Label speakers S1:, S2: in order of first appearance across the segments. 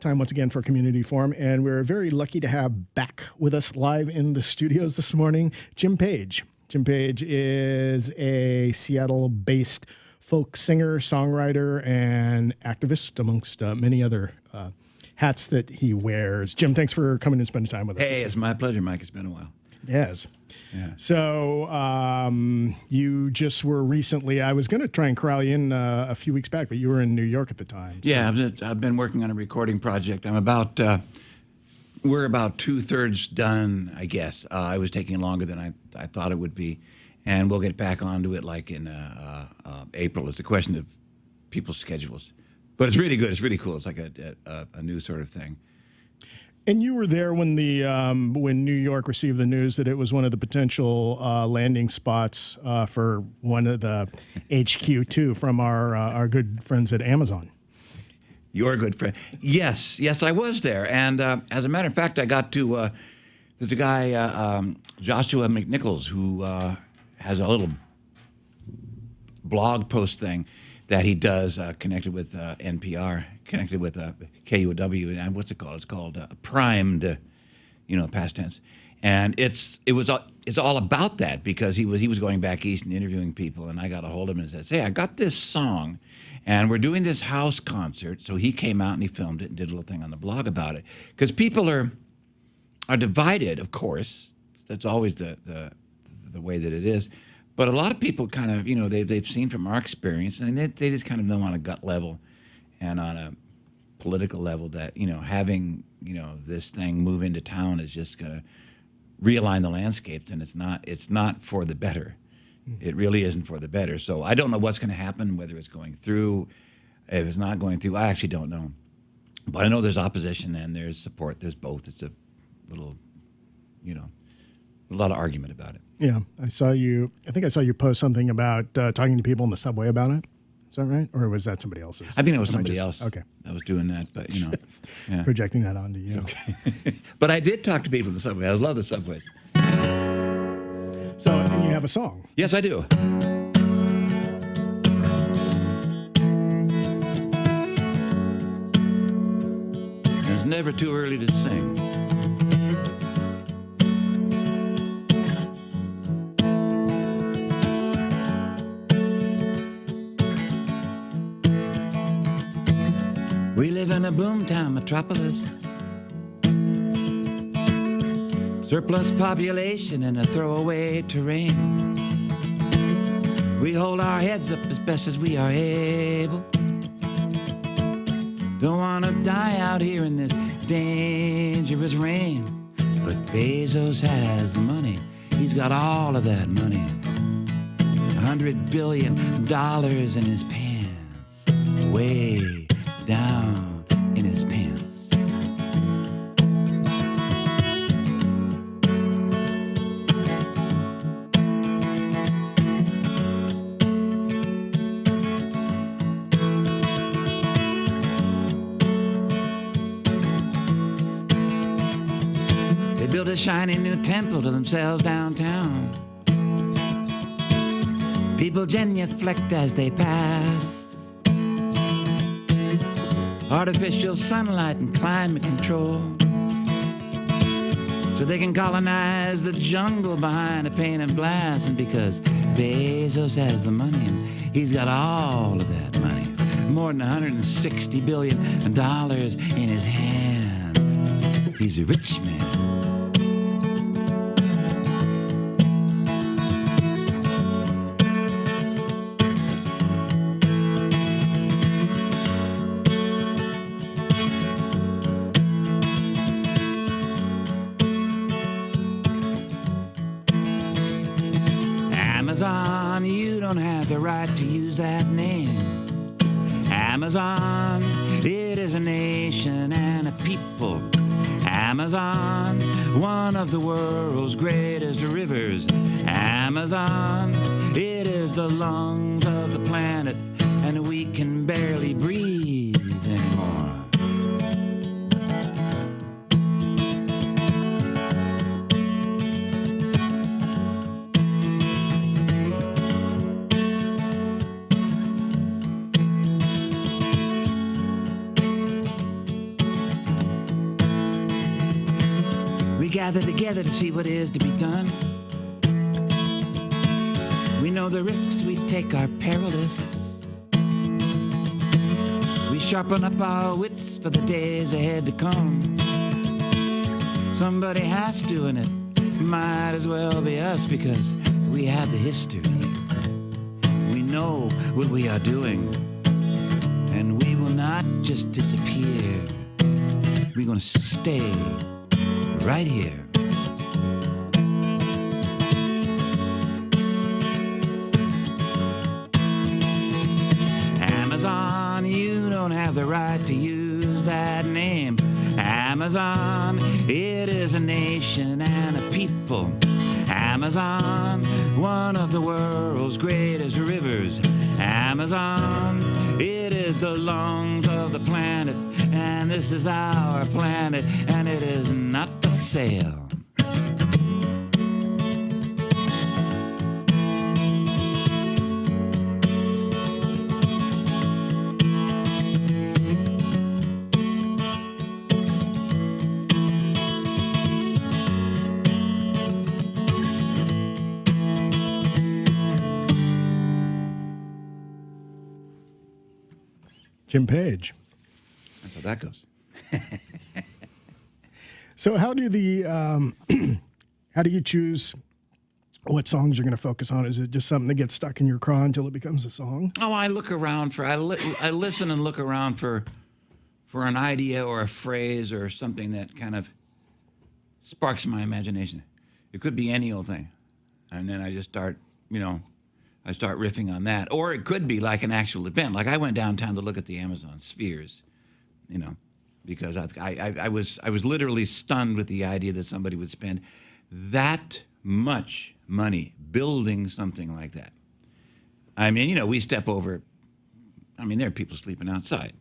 S1: Time once again for Community Forum, and we're very lucky to have back with us live in the studios this morning, Jim Page. Jim Page is a Seattle-based folk singer, songwriter, and activist, amongst many other hats that he wears. Jim, thanks for coming and spending time with us.
S2: Hey, it's my pleasure, Mike. It's been a while.
S1: Yes.
S2: Yeah.
S1: So you just were recently, I was going to try and corral you in a few weeks back, but you were in New York at the time. So.
S2: Yeah, I've been working on a recording project. We're about 2/3 done, I guess. It was taking longer than I thought it would be, and we'll get back onto it like in April. It's a question of people's schedules. But it's really good. It's really cool. It's like a new sort of thing.
S1: And you were there when when New York received the news that it was one of the potential landing spots for one of the HQ2 from our good friends at Amazon.
S2: Your good friend. Yes, I was there. And as a matter of fact, I got to, there's a guy, Joshua McNichols, who has a little blog post thing that he does connected with NPR, connected with KUOW, and what's it called? It's called Primed, past tense. And it's all about that, because he was going back east and interviewing people, and I got a hold of him and says, hey, I got this song, and we're doing this house concert. So he came out and he filmed it and did a little thing on the blog about it, because people are divided, of course. That's always the way that it is. But a lot of people kind of, they've seen from our experience, and they just kind of know on a gut level and on a political level that, having, this thing move into town is just going to realign the landscapes, and it's not for the better. It really isn't for the better. So I don't know what's going to happen, whether it's going through, if it's not going through. I actually don't know. But I know there's opposition and there's support. There's both. It's a little, a lot of argument about it.
S1: Yeah, I think I saw you post something about talking to people in the subway about it. Is that right? Or was that somebody else's?
S2: I think it was somebody else.
S1: Okay.
S2: I was doing that, but,
S1: Yeah. Projecting that onto you.
S2: Okay. But I did talk to people in the subway. I love the subways.
S1: So, and you have a song.
S2: Yes, I do. It's never too early to sing. We live in a boomtown metropolis, surplus population and a throwaway terrain. We hold our heads up as best as we are able. Don't want to die out here in this dangerous rain. But Bezos has the money. He's got all of that money. $100 billion in his pants, way down in his pants. They built a shiny new temple to themselves downtown. People genuflect as they pass. Artificial sunlight and climate control, so they can colonize the jungle behind a pane of glass. And because Bezos has the money, and he's got all of that money, more than $160 billion in his hands, he's a rich man. Amazon, you don't have the right to use that name. Amazon, it is a nation and a people. Amazon, one of the world's greatest rivers. Amazon, it is the lungs of the planet, and we can barely breathe anymore. We gather together to see what is to be done. We know the risks we take are perilous. We sharpen up our wits for the days ahead to come. Somebody has to, and it might as well be us, because we have the history. We know what we are doing, and we will not just disappear. We're going to stay right here. Amazon, you don't have the right to use that name. Amazon, it is a nation and a people. Amazon, one of the world's greatest rivers. Amazon, it is the lungs of the planet, and this is our planet, and it is not for sale.
S1: Jim Page.
S2: That's how that goes.
S1: So how do how do you choose what songs you're going to focus on? Is it just something that gets stuck in your craw until it becomes a song?
S2: Oh, I look around for, I listen and look around for an idea or a phrase or something that kind of sparks my imagination. It could be any old thing. And then I just start, I start riffing on that. Or it could be like an actual event. Like I went downtown to look at the Amazon spheres, because I was literally stunned with the idea that somebody would spend that much money building something like that. I mean, we step over, there are people sleeping outside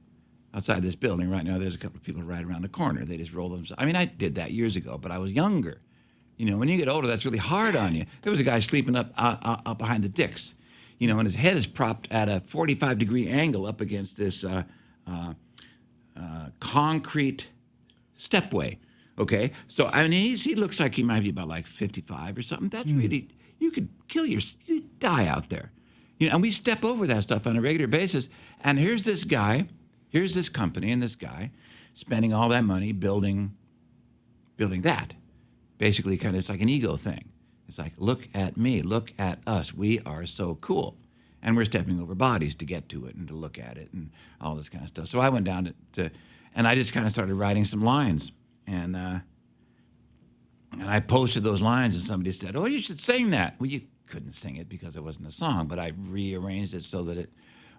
S2: this building right now. There's a couple of people right around the corner. They just roll themselves. I did that years ago, but I was younger. When you get older, that's really hard on you. There was a guy sleeping up behind the Dicks, and his head is propped at a 45-degree angle up against this concrete stepway. Okay, so he looks like he might be about like 55 or something. That's really, you could you'd die out there. And we step over that stuff on a regular basis. And here's this company and this guy spending all that money building that. Basically, it's like an ego thing. It's like, look at me, look at us. We are so cool. And we're stepping over bodies to get to it and to look at it and all this kind of stuff. So I went down and I just kind of started writing some lines. And I posted those lines, and somebody said, "Oh, you should sing that." Well, you couldn't sing it because it wasn't a song, but I rearranged it so that it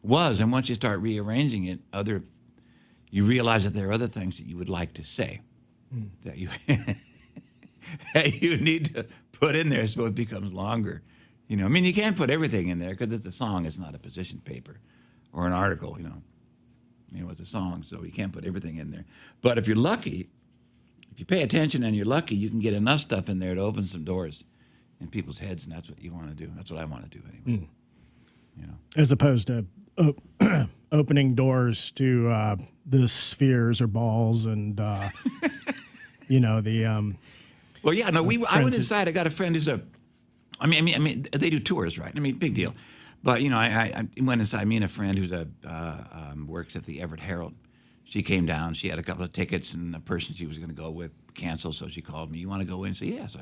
S2: was. And once you start rearranging it, you realize that there are other things that you would like to say that you that you need to put in there so it becomes longer. You can't put everything in there because it's a song. It's not a position paper or an article. It's a song, so you can't put everything in there. But if you're lucky, if you pay attention and you're lucky, you can get enough stuff in there to open some doors in people's heads, and that's what you want to do. That's what I want to do anyway.
S1: As opposed to opening doors to the spheres or balls and
S2: Well, yeah, no, I went inside. I got a friend who's they do tours, right? Big deal. But I went inside. Me and a friend who's works at the Everett Herald. She came down. She had a couple of tickets, and the person she was going to go with canceled. So she called me. "You want to go in?" So yeah. So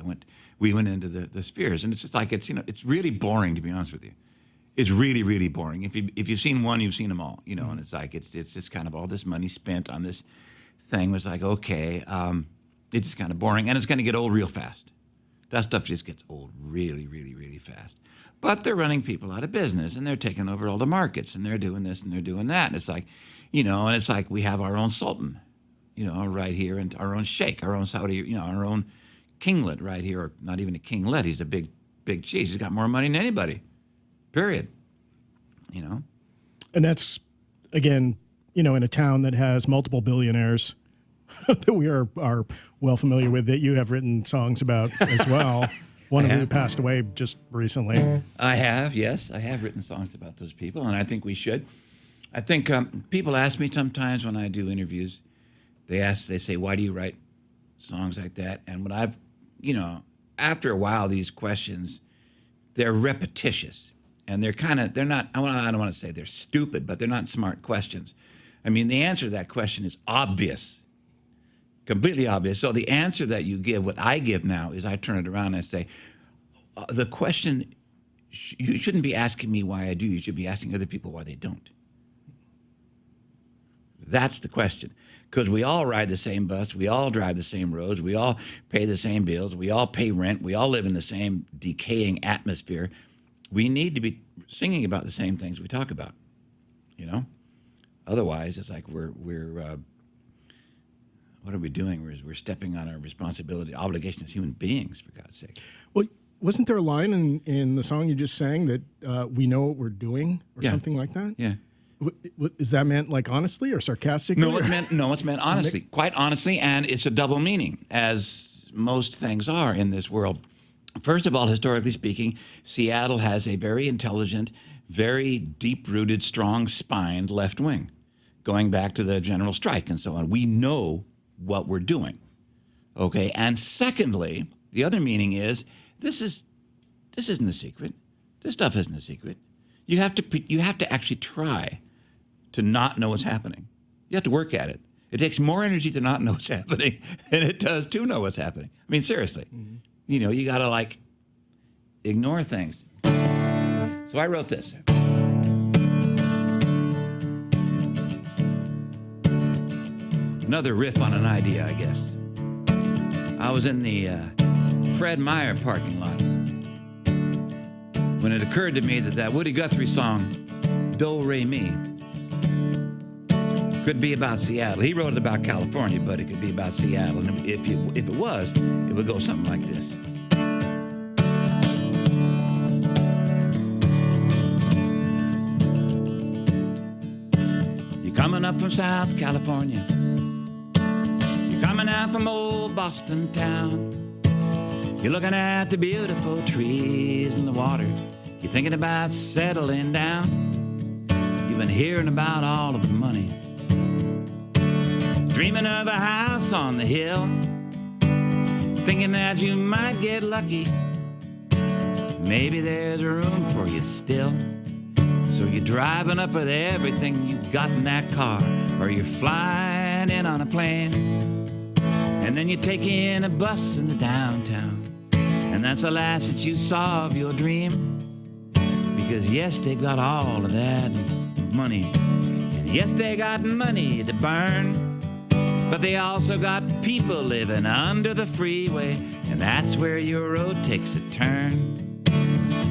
S2: we went into the spheres, and it's just like it's really boring, to be honest with you. It's really, really boring. If you've seen one, you've seen them all. And it's like it's just kind of all this money spent on this thing was like, okay, it's just kind of boring, and it's going to get old real fast. That stuff just gets old really, really, really fast. But they're running people out of business, and they're taking over all the markets, and they're doing this and they're doing that. And it's like, and it's like we have our own sultan, right here, and our own sheikh, our own Saudi, our own kinglet right here, or not even a kinglet. He's a big cheese. He's got more money than anybody, period.
S1: And that's, again, in a town that has multiple billionaires that we are well familiar with, that you have written songs about as well. One of who passed away just recently.
S2: I have, yes. I have written songs about those people, and I think we should. I think people ask me sometimes when I do interviews, they say, "Why do you write songs like that. And what I've, after a while, these questions, they're repetitious. And they're not, I don't want to say they're stupid, but they're not smart questions. I mean, the answer to that question is obvious, completely obvious. So the answer that you give, what I give now, is I turn it around and I say, the question, you shouldn't be asking me why I do. You should be asking other people why they don't. That's the question. Because we all ride the same bus. We all drive the same roads. We all pay the same bills. We all pay rent. We all live in the same decaying atmosphere. We need to be singing about the same things we talk about, Otherwise, it's like we're what are we doing? We're stepping on our responsibility, obligation as human beings, for God's sake.
S1: Well, wasn't there a line in the song you just sang that we know what we're doing or something like that?
S2: Yeah.
S1: Is that meant like honestly or sarcastically?
S2: It's meant honestly, quite honestly, and it's a double meaning, as most things are in this world. First of all, historically speaking, Seattle has a very intelligent, very deep-rooted, strong-spined left wing, going back to the general strike and so on. We know what we're doing, okay? And secondly, the other meaning is this isn't a secret. This stuff isn't a secret. You have to actually try to not know what's happening. You have to work at it. It takes more energy to not know what's happening than it does to know what's happening. I mean, seriously. Mm-hmm. You got to ignore things. So I wrote this. Another riff on an idea, I guess. I was in the Fred Meyer parking lot when it occurred to me that Woody Guthrie song, Do Re Mi, could be about Seattle. He wrote it about California, but it could be about Seattle. And if it was, it would go something like this. You're coming up from South California. You're coming out from old Boston town. You're looking at the beautiful trees and the water. You're thinking about settling down. You've been hearing about all of the money. Dreaming of a house on the hill. Thinking that you might get lucky. Maybe there's room for you still. So you're driving up with everything you got in that car. Or you're flying in on a plane. And then you take in a bus in the downtown. And that's the last that you saw of your dream. Because yes, they've got all of that money. And yes, they got money to burn. But they also got people living under the freeway. And that's where your road takes a turn.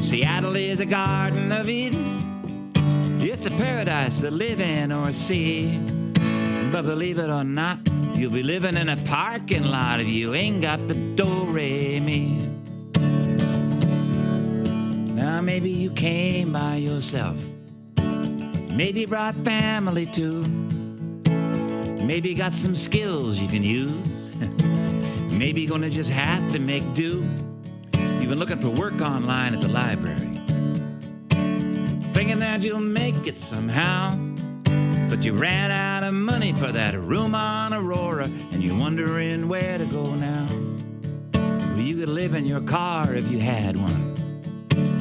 S2: Seattle is a garden of Eden. It's a paradise to live in or see. But believe it or not, you'll be living in a parking lot if you ain't got the do-re-mi. Now maybe you came by yourself. Maybe brought family too. Maybe got some skills you can use. Maybe you're gonna just have to make do. You've been looking for work online at the library, thinking that you'll make it somehow. But you ran out of money for that room on Aurora, and you're wondering where to go now. Well, you could live in your car if you had one.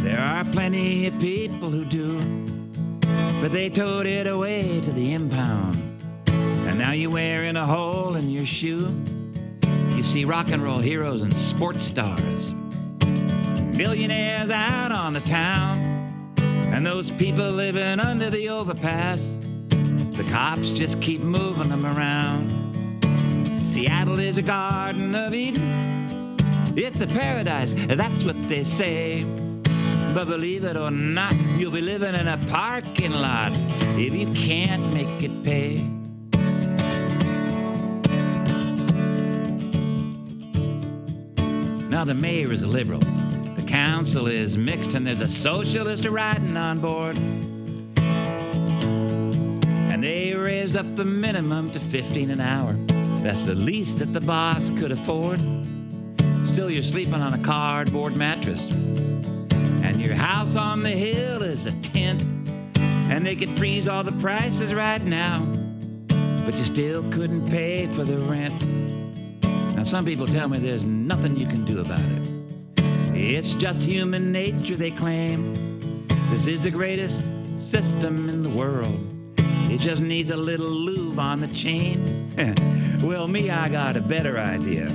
S2: There are plenty of people who do, but they towed it away to the impound. And now you're wearing a hole in your shoe. You see rock and roll heroes and sports stars, millionaires out on the town, and those people living under the overpass. The cops just keep moving them around. Seattle is a garden of Eden. It's a paradise, that's what they say. But believe it or not, you'll be living in a parking lot if you can't make it pay. Now the mayor is a liberal, the council is mixed, and there's a socialist riding on board. And they raised up the minimum to $15 an hour. That's the least that the boss could afford. Still, you're sleeping on a cardboard mattress, and your house on the hill is a tent. And they could freeze all the prices right now, but you still couldn't pay for the rent. Now Now, some people tell me there's nothing you can do about it. It's just human nature, they claim. This is the greatest system in the world. It just needs a little lube on the chain. Well, me, I got a better idea.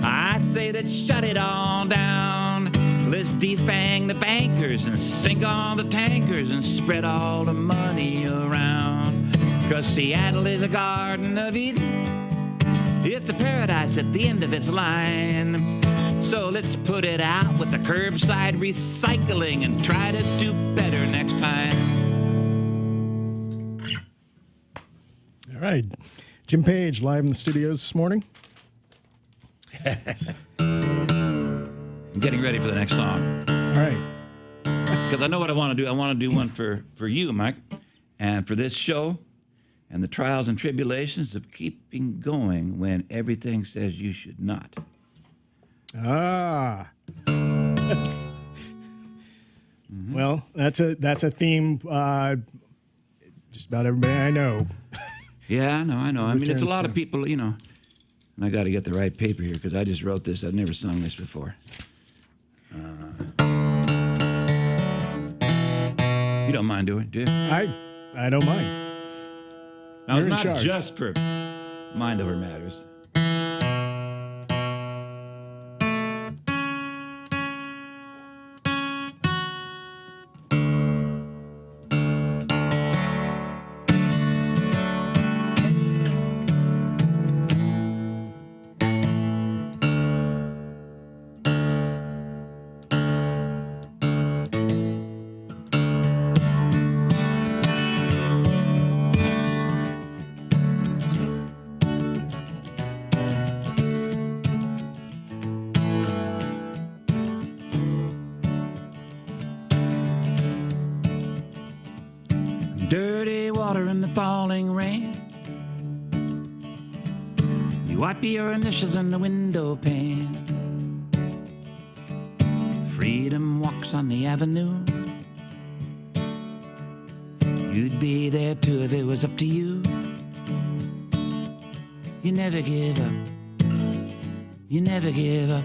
S2: I say that shut it all down. Let's defang the bankers and sink all the tankers and spread all the money around. 'Cause Seattle is a Garden of Eden. It's a paradise at the end of its line. So let's put it out with the curbside recycling and try to do better next time.
S1: All right. Jim Page live in the studios this morning.
S2: I'm getting ready for the next song.
S1: All right.
S2: Because I know what I want to do. I want to do one for you, Mike, and for this show, and the trials and tribulations of keeping going when everything says you should not.
S1: Ah. Well, that's a theme just about everybody I know.
S2: Yeah, I know. I mean, it's a lot of
S1: to.
S2: people, you know. And I got to get the right paper here because I just wrote this. I've never sung this before. You don't mind doing it, do you?
S1: I don't mind.
S2: Now,
S1: You're in
S2: it's not
S1: charge.
S2: just for mind over matters. Dirty water in the falling rain. You wipe your initials on the window pane. Freedom walks on the avenue. You'd be there too if it was up to you. You never give up. You never give up.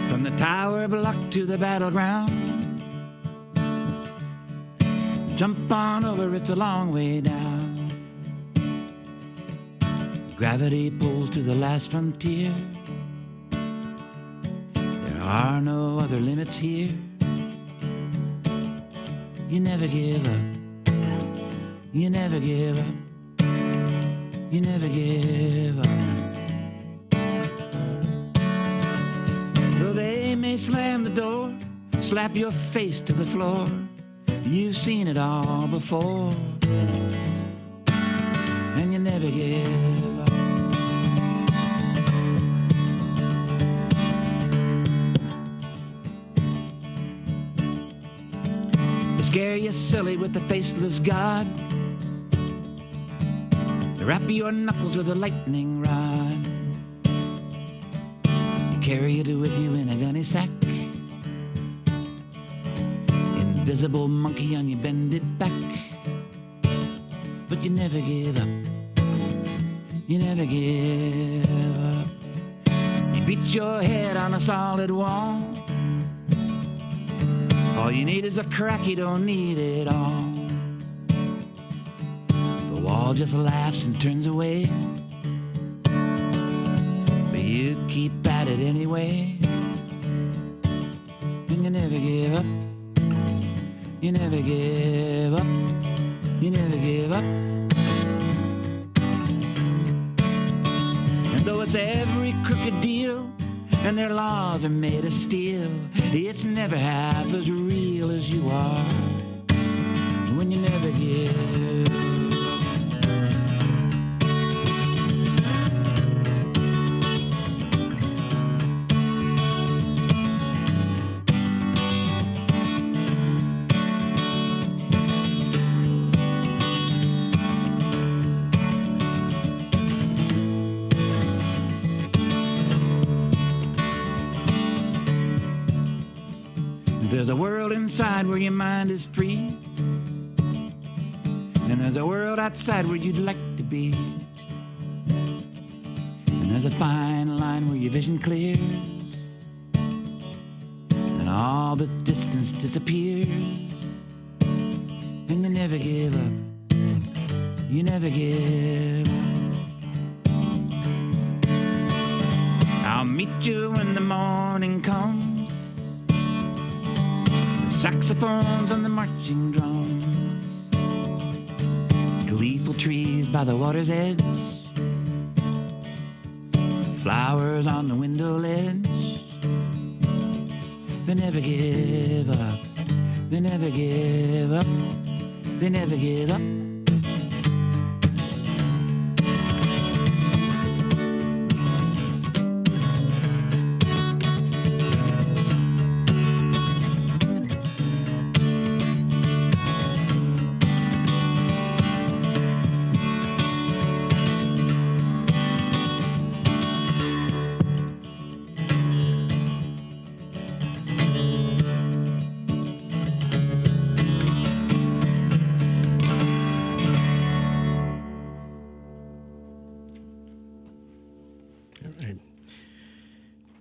S2: From the tower block to the battleground. Jump on over, it's a long way down. Gravity pulls to the last frontier. There are no other limits here. You never give up. You never give up. You never give up. Though they may slam the door, slap your face to the floor, you've seen it all before, and you never give up. They scare you silly with the faceless God. They wrap your knuckles with a lightning rod. They carry it with you in a gunny sack. Invisible monkey on your bended back. But you never give up. You never give up. You beat your head on a solid wall. All you need is a crack, you don't need it all. The wall just laughs and turns away, but you keep at it anyway. And you never give up. You never give up. You never give up. And though it's every crooked deal, and their laws are made of steel, it's never half as real as you are when you never give up. There's a world inside where your mind is free, and there's a world outside where you'd like to be. There's a fine line where your vision clears, and all the distance disappears, and you never give up. You never give up. I'll meet you when the morning comes, the saxophones and the marching drums, gleeful trees by the water's edge, flowers on the window ledge. They never give up. They never give up. They never give up.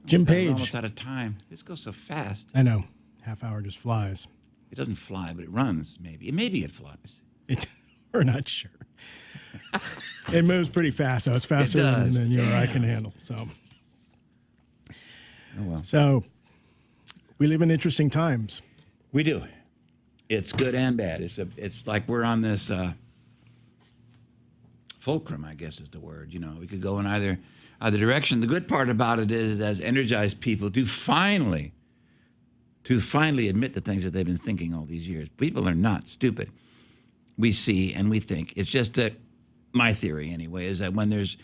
S1: Jim
S2: We're
S1: Page.
S2: almost out of time. This goes so fast.
S1: I know. Half hour just flies.
S2: It doesn't fly, but it runs, maybe. Maybe it flies.
S1: We're not sure. It moves pretty fast, so it's faster than you or I can handle. So,
S2: Oh, well.
S1: so we live in interesting times.
S2: We do. It's good and bad. It's like we're on this fulcrum, I guess is the word. You know, we could go in either direction. The good part about it is, as energized people, to finally admit the things that they've been thinking all these years. People are not stupid. We see and we think. It's just that my theory, anyway, is that when there's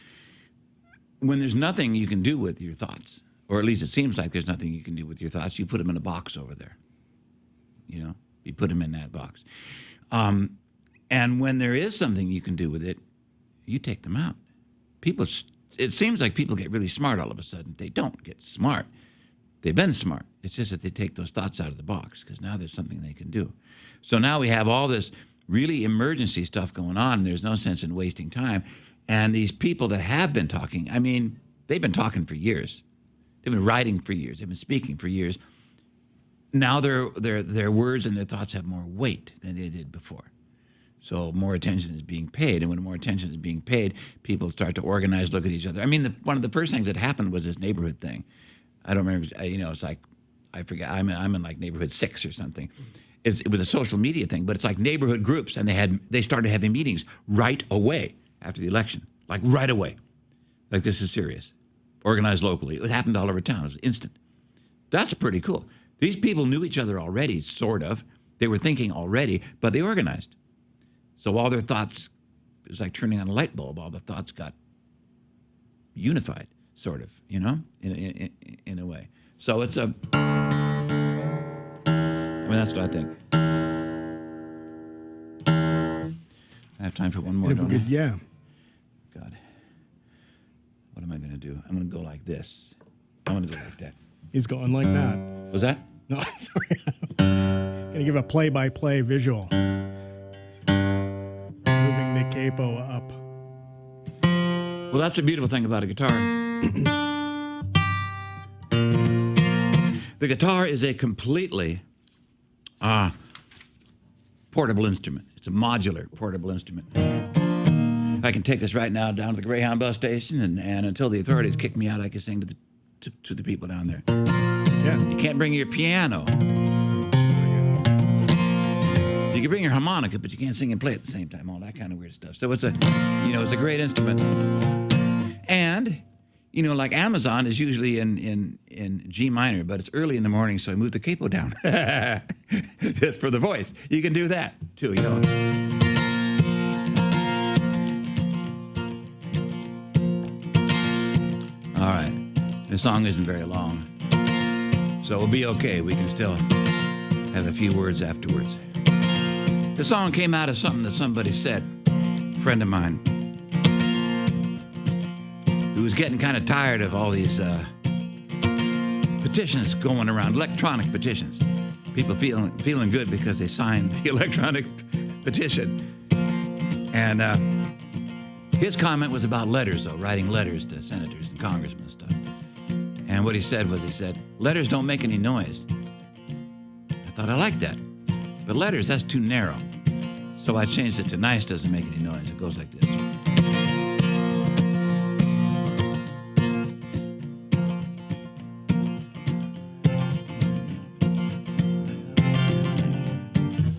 S2: nothing you can do with your thoughts, or at least it seems like there's nothing you can do with your thoughts, you put them in a box over there. You know, you put them in that box. And when there is something you can do with it, you take them out. It seems like people get really smart all of a sudden. They don't get smart. They've been smart. It's just that they take those thoughts out of the box because now there's something they can do. So now we have all this really emergency stuff going on, and there's no sense in wasting time. And these people that have been talking, I mean, they've been talking for years. They've been writing for years. They've been speaking for years. Now their words and their thoughts have more weight than they did before. So more attention is being paid, and when more attention is being paid, people start to organize, look at each other. I mean, one of the first things that happened was this neighborhood thing. I don't remember. You know, it's like, I forget. I'm in like neighborhood 6 or something. It was a social media thing, but it's like neighborhood groups, and they started having meetings right away after the election, like right away. Like, this is serious. Organized locally. It happened all over town. It was instant. That's pretty cool. These people knew each other already, sort of. They were thinking already, but they organized. So all their thoughts, it was like turning on a light bulb. All the thoughts got unified, sort of, you know, in a way. So it's a, I mean, that's what I think. I have time for one more, don't I?
S1: Yeah.
S2: God. What am I going to do? I'm going to go like this. I'm going to go like that.
S1: He's going like that.
S2: Was that?
S1: No, sorry. Going to give a play-by-play visual. Moving the capo up.
S2: Well, that's a beautiful thing about a guitar. The guitar is a completely portable instrument. It's a modular portable instrument. I can take this right now down to the Greyhound bus station, and until the authorities kick me out, I can sing to the people down there.
S1: Yeah.
S2: You can't bring your piano. You can bring your harmonica, but you can't sing and play at the same time. All that kind of weird stuff. So it's a great instrument. And, you know, like Amazon is usually in G minor, but it's early in the morning, so I move the capo down. Just for the voice. You can do that too, you know. All right. The song isn't very long, so we'll be okay. We can still have a few words afterwards. The song came out of something that somebody said, a friend of mine, who was getting kind of tired of all these petitions going around, electronic petitions. People feeling good because they signed the electronic petition. And His comment was about letters, though, writing letters to senators and congressmen and stuff. And what he said was, letters don't make any noise. I thought, I like that. But letters, that's too narrow. So I changed it to nice doesn't make any noise. It goes like this.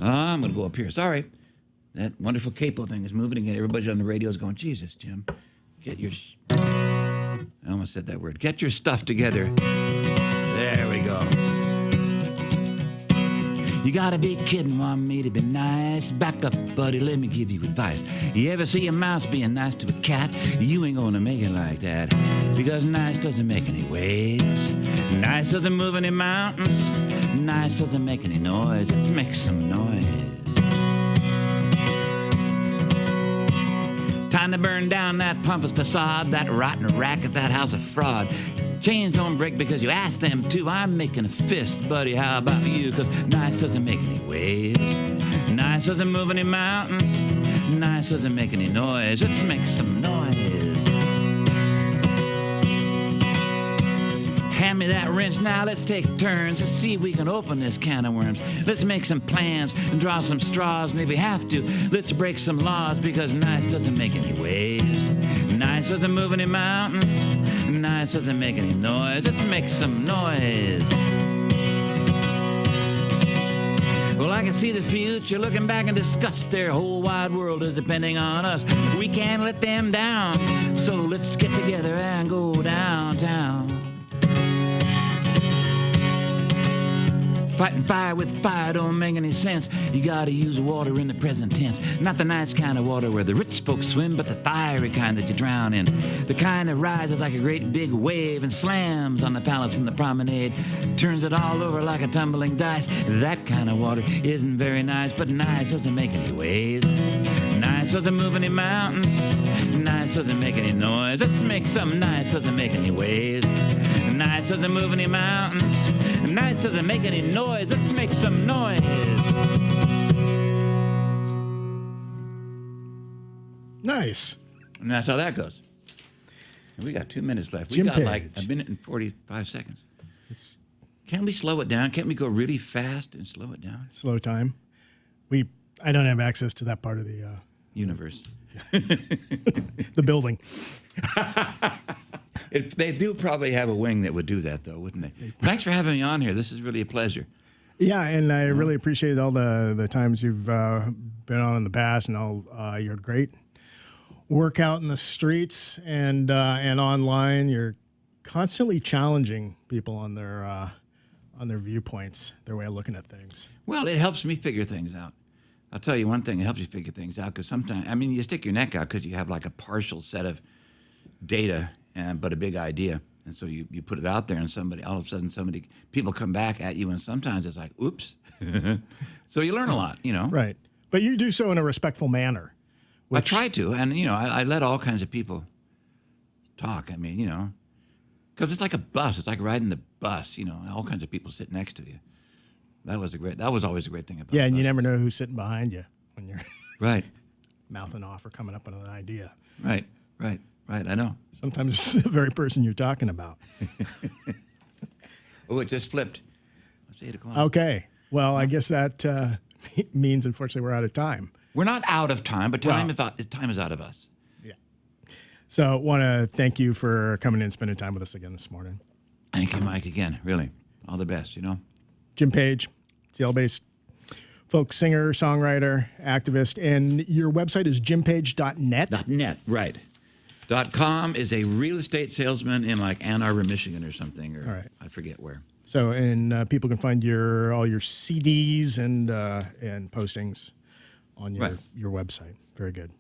S2: I'm going to go up here. Sorry. That wonderful capo thing is moving again. Everybody on the radio is going, Jesus, Jim, get your... I almost said that word. Get your stuff together. There we go. You gotta be kidding, want me to be nice. Back up, buddy, let me give you advice. You ever see a mouse being nice to a cat? You ain't gonna make it like that. Because nice doesn't make any waves. Nice doesn't move any mountains. Nice doesn't make any noise. Let's make some noise. Time to burn down that pompous facade, that rotten racket, that house of fraud. Chains don't break because you asked them to. I'm making a fist, buddy, how about you? Because nice doesn't make any waves. Nice doesn't move any mountains. Nice doesn't make any noise. Let's make some noise. Hand me that wrench now, let's take turns. Let's see if we can open this can of worms. Let's make some plans and draw some straws. And if we have to, let's break some laws. Because nice doesn't make any waves. Nice doesn't move any mountains. Nice doesn't make any noise. Let's make some noise. Well, I can see the future looking back in disgust. Their whole wide world is depending on us. We can't let them down. So let's get together and go downtown. Fighting fire with fire don't make any sense. You gotta use water in the present tense. Not the nice kind of water where the rich folks swim, but the fiery kind that you drown in. The kind that rises like a great big wave and slams on the palace and the promenade. Turns it all over like a tumbling dice. That kind of water isn't very nice, but nice doesn't make any waves. Nice doesn't move any mountains. Nice doesn't make any noise. Let's make some nice doesn't make any waves. Nice doesn't move any mountains. Nice doesn't make any noise. Let's make some noise.
S1: Nice.
S2: And that's how that goes. And we got 2 minutes left. We
S1: Jim
S2: got
S1: Page.
S2: like a minute and 45 seconds. Can't we slow it down? Can't we go really fast and slow it down?
S1: Slow time. I don't have access to that part of the
S2: Universe.
S1: the building.
S2: They do probably have a wing that would do that, though, wouldn't they? Thanks for having me on here. This is really a pleasure.
S1: Yeah, and I really appreciate all the times you've been on in the past, and all your great work out in the streets and online. You're constantly challenging people on their viewpoints, their way of looking at things.
S2: Well, it helps me figure things out. I'll tell you one thing, it helps you figure things out, because sometimes, I mean, you stick your neck out because you have like a partial set of data, but a big idea. And so you put it out there, and all of a sudden people come back at you, and sometimes it's like, oops. So you learn a lot, you know.
S1: Right. But you do so in a respectful manner.
S2: I try to, and, you know, I let all kinds of people talk. I mean, you know, because it's like a bus. It's like riding the bus, you know, all kinds of people sit next to you. That was always a great thing about
S1: Yeah, and you
S2: buses.
S1: never know who's sitting behind you when you're
S2: Right.
S1: mouthing off or coming up with an idea.
S2: Right. I know.
S1: Sometimes it's the very person you're talking about.
S2: Oh, it just flipped. It's 8 o'clock.
S1: Okay. Well, I guess that means, unfortunately, we're out of time.
S2: We're not out of time, but time is out of us.
S1: Yeah. So want to thank you for coming in and spending time with us again this morning.
S2: Thank you, Mike, again. Really. All the best, you know.
S1: Jim Page, Seattle-based folk singer, songwriter, activist, and your website is jimpage.net.
S2: .net, right. .com is a real estate salesman in like Ann Arbor, Michigan or something, or
S1: right.
S2: I forget where.
S1: So, and people can find all your CDs and postings on your website. Very good.